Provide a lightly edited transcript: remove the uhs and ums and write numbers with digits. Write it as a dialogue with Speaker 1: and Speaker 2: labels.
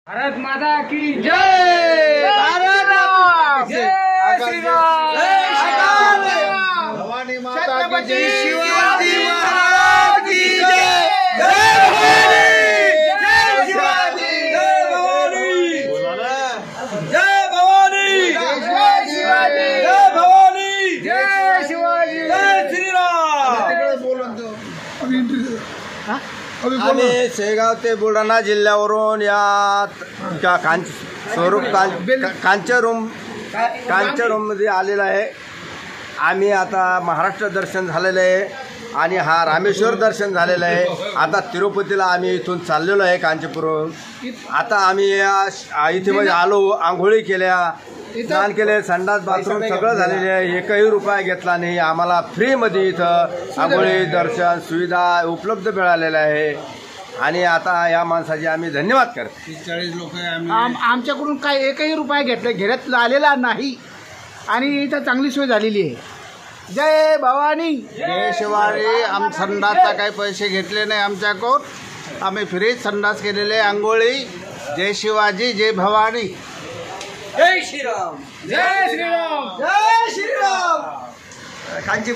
Speaker 1: भारत माता की जय। भारत माता की जय। श्री राम।
Speaker 2: भवानी माता की
Speaker 1: छत्रपति
Speaker 2: जय।
Speaker 1: शिवाजी महाराज की जय। जय भवानी। जय शिवाजी। जय भवानी। जय भवानी। जय शिवाजी। जय भवानी। जय शिवाजी। जय श्री राम।
Speaker 2: आम्ही शेगाव ते बुलढाणा जिल्ह्यावरून या स्वरूप कांचनरूममध्ये आलेला आहे। आम्ही आता महाराष्ट्र दर्शन झालेलं आहे आणि हा रामेश्वर दर्शन झालेलं आहे। आता तिरुपतीला आम्ही इथून चाललेलो आहे कांचीपुरहून। आता आम्ही इथे मध्ये आलो, आंघोळी केल्या, स्नान केले, संडास बाथरूम सगळं झालेले आहे। एकही रुपया घेतला नाही। आम्हाला फ्रीमध्ये इथं आंघोळी दर्शन सुविधा उपलब्ध मिळालेल्या आहे आणि आता या माणसाचे आम्ही धन्यवाद करतो।
Speaker 1: 40 लोक आमच्याकडून काय एकही रुपया घेण्यात आलेला नाही आणि इथं चांगली सोय झालेली आहे। जय भवानी।
Speaker 2: जय शिवाजी। संडासचा काही पैसे घेतले नाही आमच्याकडून, आम्ही फ्रीज संडास केलेले आंघोळी। जय शिवाजी। जय भवानी।
Speaker 1: जय श्रीराम। जय श्रीराम। जय श्रीराम।
Speaker 2: कांचीपुरी